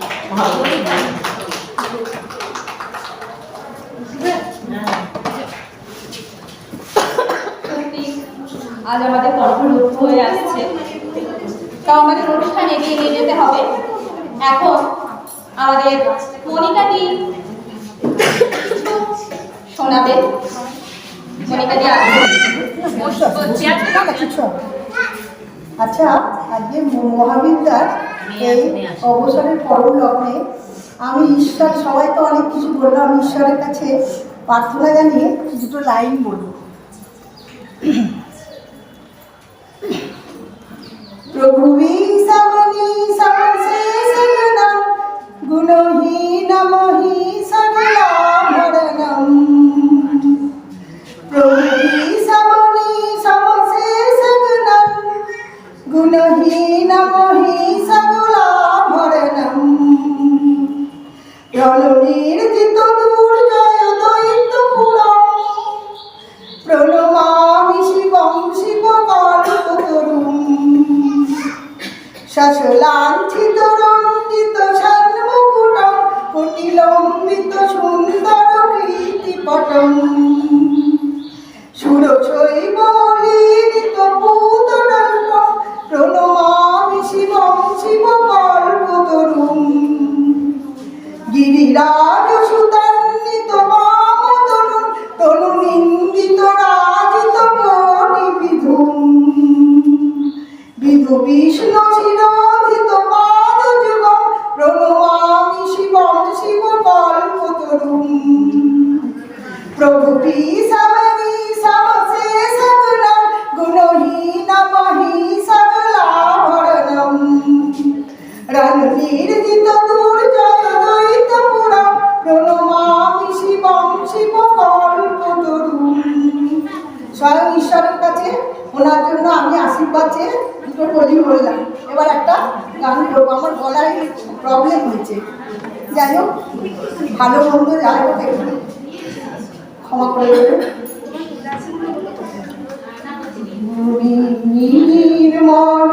আজ আমাদের কণ্ঠরোধ হয়ে আসছে, তো আমাদের অনুষ্ঠান এগিয়ে নিয়ে যেতে হবে। এখন আমাদের মনিকাদি শোনাবে। মনিকাদি আচ্ছা, আজকে মহাবিদ্যার এই অবসরের পরম লগ্নে আমি ঈশ্বর, সবাই তো অনেক কিছু বললাম, ঈশ্বরের কাছে প্রার্থনা জানিয়ে দুটো লাইন বলব। প্রভুবি সাবনি সমসে সগনম গুণহীন মহি সগলাভরণম। প্রভুবি সাবনি সমসে সগনম গুণহীন মহি সগলাভরণম। রণনির্জিত দুর্জয় দৈত্যপুরম প্রণমামি শিবম শিবকালতরুম। শশলাঞ্ছিত রঞ্জিত সন্মুকুটম কুটিলম্বিত সুন্দর কীর্তিপটম। সুরশৈবলীরিত পূতদল্পম প্রণমামি শিবম শিবকল্পতরুম। গিরিরাজ সুতান্বিত বামতনুম তনুনিন্দিত রাজিত কোটি বিধুম। বিধু বিষ্ণু শিরোধিত পাদ যুগম প্রণমামি শিবম শিবকল্পতরুম। প্রভুতি সাবনি সমসে সগনম গুণহীন মহি সগলাভরণম। রণনির্জিত দুর্জয় দৈত্যপুরম প্রণমামি শিবম শিবকল্পতরুম। স্বয়ং ঈশ্বরের কাছে ওনার জন্য আমি আশীর্বাদ চেয়ে দুটো কলি বললাম। এবার একটা গান করবো, আমার গলায় প্রবলেম হয়েছে, যাই হোক, ভালো মন্দ যাই হোক একটু ক্ষমা করে দেবেন। নির্মল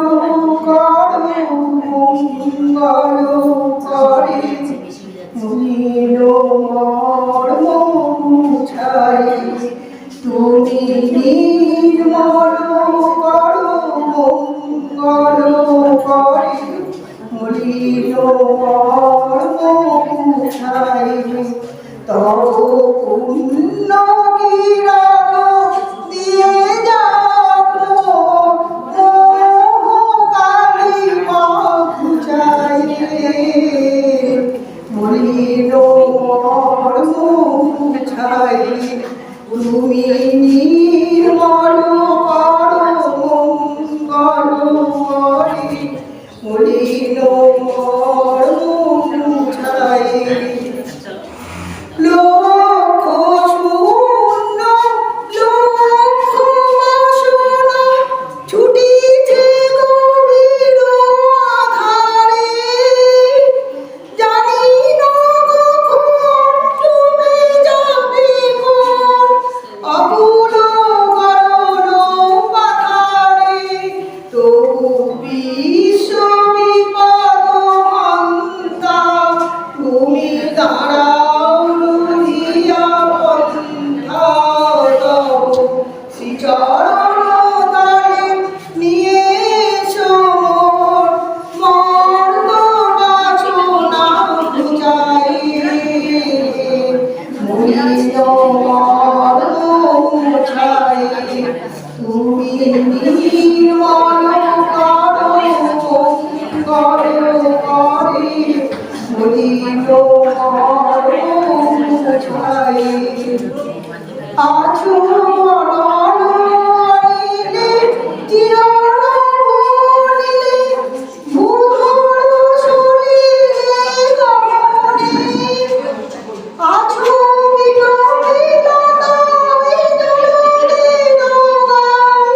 করো মঙ্গল করে নীল মর্ম মুছাই। তুমি নির্মল করো মঙ্গল করে নীল মর্ম মুছাই। তব পুণ্য কিরণ দিয়ে যাবো মোহকালী মাখুচাই। মলিন মর্ম মুছাই। তুমি নির্মল করো মঙ্গল করে মলিন মর্ম মুছাই। লক্ষ শূন্য লক্ষ বাসনা ছুটিছে গভীর আধারে। জানি না কখন ডুবে যাবে কোন অকুল গরল পাথারে। তবু বিশ্ব বিপদ হান্তা তুমি দাঁড়াও লুহিয়া পন্থা। তব শ্রীচরণ তলে নিয়ে এসো মোর মর্দ বাসনা বুঝাই। মলিন মর্ম মুছাই। তুমি নির্মল করো মঙ্গল করে মলিন মর্ম মুছাই। আছো অনলে চিরণ ভুলিলে ভূধর শরীরে গমনে। আছো বিলপিলতায় জলে নগায়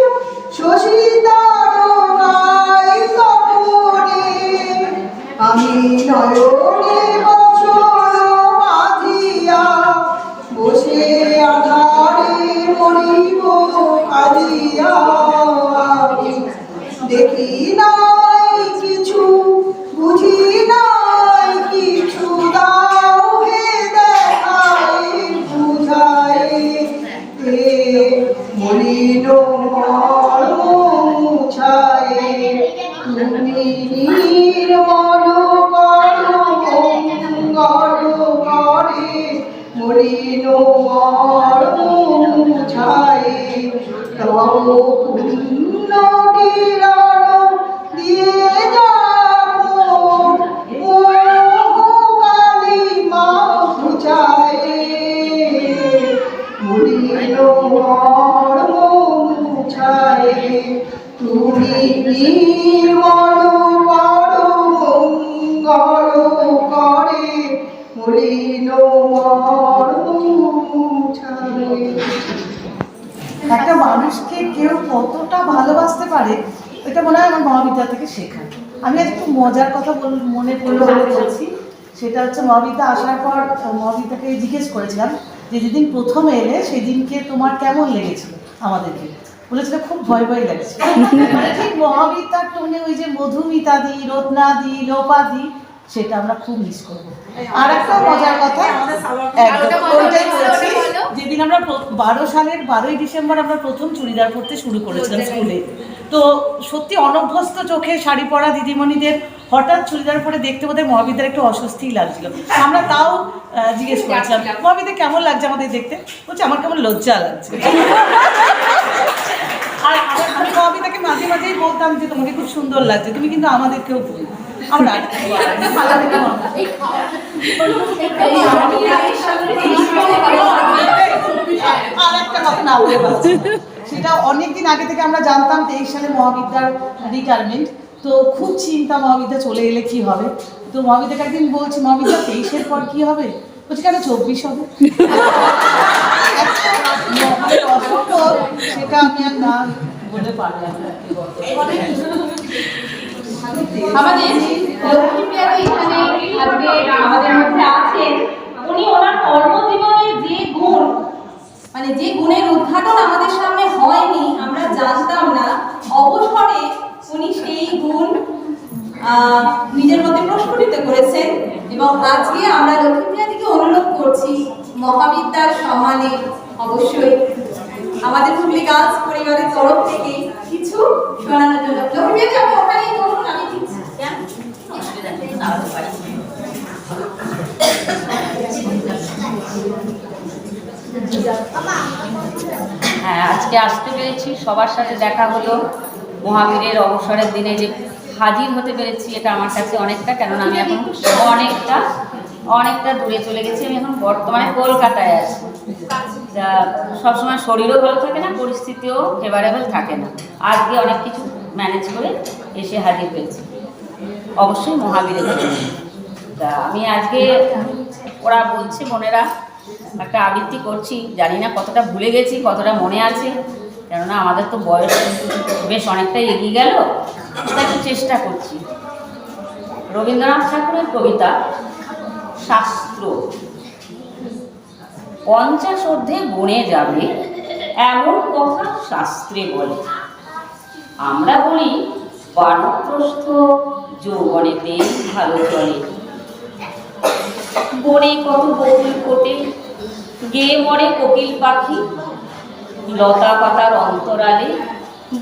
শশী তারকায় তপনে। আমি নয়নে বছর বাঁধিয়া বসে আধারে মরিব কাঁদিয়া। দেখি নাই কিছু, বুঝি নাই কিছু, দাও হে দেখায় বুঝায় মলিন মর্ম মুছায়। তুমি নির্মল করো মঙ্গল করে মলিন মর্ম মুছায়। তব পুণ্য কিরণ দিয়ে যাবো কালী মা বুঝায় মলিন মর্ম মুছায়। তুমি নির্মল করো মঙ্গল করে মলিন মর্ম মুছায়। একটা মানুষকে কেউ কতটা ভালোবাসতে পারে এটা মনে হয় আমার মহাবিদ্যা থেকে শেখা। আমি আজ একটু মজার কথা মনে পড়লো বলে বলছি। সেটা হচ্ছে মহাবিদ্যা আসার পর মহাবিদ্যাকে জিজ্ঞেস করেছিলাম যে যেদিন প্রথম এলে সেদিনকে তোমার কেমন লেগেছিল আমাদেরকে। বলেছিল খুব ভয় ভয় লাগছে। মানে ঠিক মহাবিদ্যার টোনে ওই যে মধুমিতাদি, রত্নাদি, লোপাদি সেটা আমরা খুব মিস করবো। আর একটা মজার কথা, ওইটাই বলছি, যেদিন আমরা 12 সালের 12ই ডিসেম্বর আমরা প্রথম চুড়িদার পরতে শুরু করেছিলাম স্কুলে। তো সত্যি অনভ্যস্ত চোখে শাড়ি পরা দিদিমণিদের হঠাৎ চুড়িদার পরে দেখতে বোধহয় মহাবিদ্যার একটু অস্বস্তিই লাগছিল। আমরা তাও জিজ্ঞেস করেছিলাম মহাবিদ্যা কেমন লাগছে আমাদের দেখতে। বলছে আমার কেমন লজ্জা লাগছে। আর আমি মহাবিদ্যাকে মাঝে মাঝেই বলতাম যে তোমাকে খুব সুন্দর লাগছে, তুমি কিন্তু আমাদেরকেও বলি। আমরা আর একটা কথা না বলে পাচ্ছি, সেটা অনেকদিন আগে থেকে আমরা জানতাম 23 সালে মহাবিদ্যার রিটায়ারমেন্ট। তো খুব চিন্তা মহাবিদ্যা চলে এলে কি হবে। তো মহাবিদ্যাকে একদিন বলছি মহাবিদ্যা 23-এর পর কি হবে। বলছি কেন 24 হবে। সেটা আমি আর না বলে পারলাম না। আমাদের লক্ষ্মীপ্রিয়া এখানে আজকে আমাদের মধ্যে আছেন। উনি ওনার কর্মজীবনের যে গুণ, মানে যে গুণের উদ্ঘাটন আমাদের সামনে হয়নি, আমরা জানতাম না, অবসরে উনি সেই গুণ নিজের মধ্যে প্রস্ফুটিত করেছেন। এবং আজকে আমরা লক্ষ্মীপ্রিয়া থেকে অনুরোধ করছি মহাবিদ্যার সম্মানে অবশ্যই আমাদের হুগলি গার্লস পরিবারের তরফ থেকে কিছু শোনানোর জন্য। লক্ষ্মীপ্রিয়া যাবো ওখানেই বলুন, আমি দিচ্ছি। হ্যাঁ, আজকে আসতে পেরেছি, সবার সাথে দেখা হলো। মহাবীরের অবসরের দিনে যে হাজির হতে পেরেছি এটা আমার কাছে অনেকটা, কেননা আমি এখন অনেকটা দূরে চলে গেছি। আমি এখন বর্তমানে কলকাতায় আছি। তা সবসময় শরীরও ভালো থাকে না, পরিস্থিতিও ফেভারেবল থাকে না। আজকে অনেক কিছু ম্যানেজ করে এসে হাজির হয়েছি, অবশ্যই মহাবীরের জন্য। তা আমি আজকে, ওরা বলছে বোনেরা, একটা আবৃত্তি করছি, জানি না কতটা ভুলে গেছি কতটা মনে আছে, কেননা আমাদের তো বয়স বেশ অনেকটাই এগিয়ে গেল। তাই একটু চেষ্টা করছি। রবীন্দ্রনাথ ঠাকুরের কবিতা শাস্ত্র। 50 ঊর্ধ্বে বনে যাবে এমন কথা শাস্ত্রে বলে। আমরা বলি বানপ্রস্থ যৌবনেতে ভালো চলে। বনে কত বকুল ফোটে, গেয়ে মরে কোকিল পাখি, লতা পাতার অন্তরালে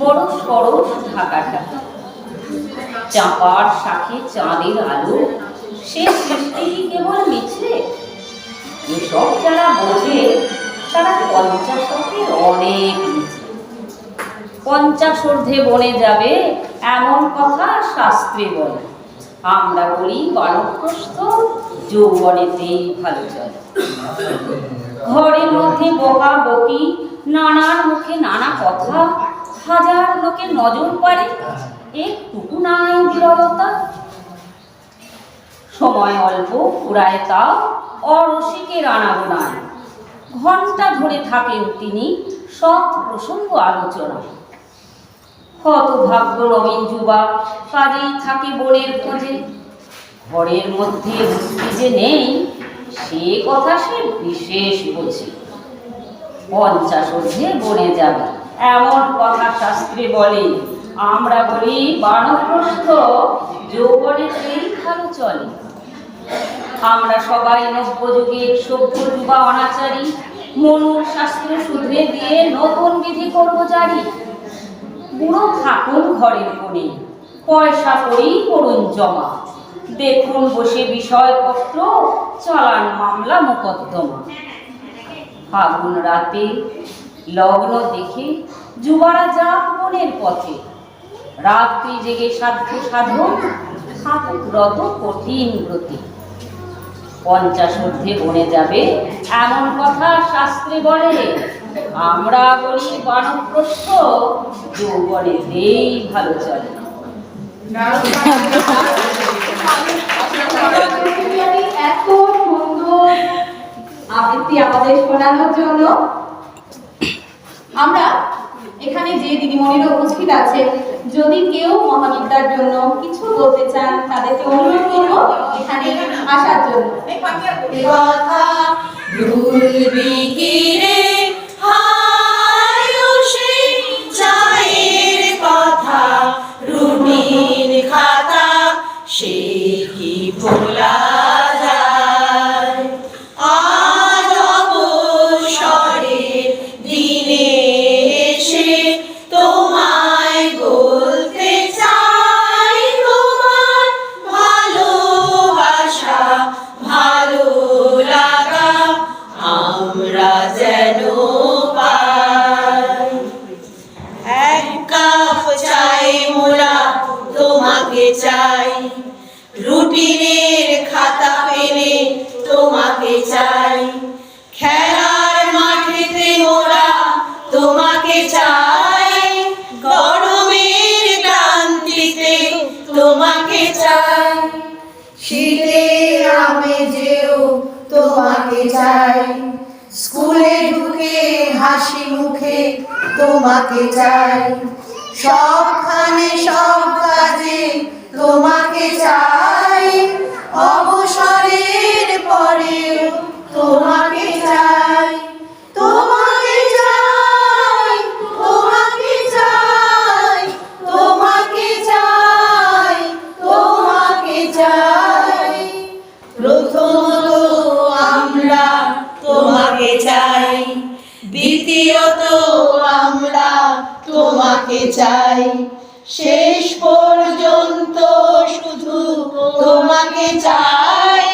বড় সরস ঢাকা ঢাকা। চাঁপার শাখে চাঁদের আলো, সে সৃষ্টি কেবল মিছে। এসব যারা বোঝে তারা 50 অনেক নিচে। 50 ঊর্ধ্বে বনে যাবে এমন কথা শাস্ত্রে বলে। আমরা বলি বানপ্রস্থ যৌবনেতেই ভালো চলে। ঘরের মধ্যে বকা বকি, নানার মুখে নানা কথা, হাজার লোকে নজর পারে, একটুকু নাই বিরলতা। সময় অল্প ফুরায় তা অরসিকের আনাগোনায়, ঘন্টা ধরে থাকেন তিনি সৎ প্রসঙ্গ আলোচনায়। হতভাগ্য নবীন যুবা কাজেই থাকে বনের খোঁজে, ঘরের মধ্যে মুক্তি যে নেই সে কথা সে বিশেষ বোঝে। 50 ঊর্ধ্বে বনে যাবে এমন কথা শাস্ত্রে বলে। আমরা বলি বানপ্রস্থ যৌবনেতেই ভালো চলে। আমরা সবাই নব্য যুগের সভ্য যুবা অনাচারী, মনুর শাস্ত্র শুধরে দিয়ে নতুন বিধি করব জারি। বুড়ো থাকুন ঘরের কোণে, পয়সা করেই করুন জমা, দেখুন বসে বিষয়পত্র, চালান মামলা মোকদ্দমা। ফাগুন রাতে লগ্ন দেখে যুবারা যাক মনের পথে, রাত্রি জেগে সাধ্য সাধন থাকুক রত কঠিন ব্রতে। 50 ঊর্ধ্বে বনে যাবে এমন কথা শাস্ত্রে বলে। আমরা বলি বানপ্রস্থ যৌবনেতেই ভালো চলে। এত সুন্দর আবৃত্তি আমাদের শোনানোর জন্য। আমরা এখানে যে দিদিমণিরা উপস্থিত আছে, যদি কেউ মহাবিদ্যার জন্য কিছু বলতে চান তাদেরকে অনুরোধ করব এখানে আসার জন্য। কথা ভুলবি কি রে হায়ুষে চায়ের কথা, রুটিন খাতা সে কি ভোলা যায়। আজ অবসরের দিনে এসে তোমায় বলতে চাই, তোমার ভালোবাসা ভালো লাগা আমরা যেন পাই। এক কাপ চাই মোরা তোমাকে চাই, রুটিনের খাতা পেনে তোমাকে চাই। খেলার মাঠেতে মোরা তোমাকে চাই, গরমের ক্লান্তিতে তোমাকে চাই। শীতের আমেজেও তোমাকে চাই, স্কুলে ঢুকে হাসি মুখে তোমাকে চাই। সবখানে সব কাজে তোমাকে চাই, অবসরের পরেও তোমাকে চাই। তোমাকে চাই, তোমাকে চাই, তোমাকে চাই, তোমাকে চাই। প্রথমত আমরা তোমাকে চাই, দ্বিতীয়ত আমরা তোমাকে চাই, শেষ পর্যন্ত শুধু তোমাকে চাই।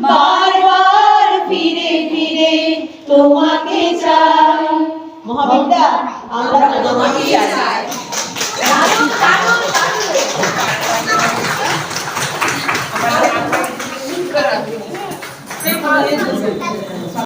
বারবার ফিরে ফিরে তোমাকে চাই। মহাবিদ্যা আমরা তোমাকে চাই।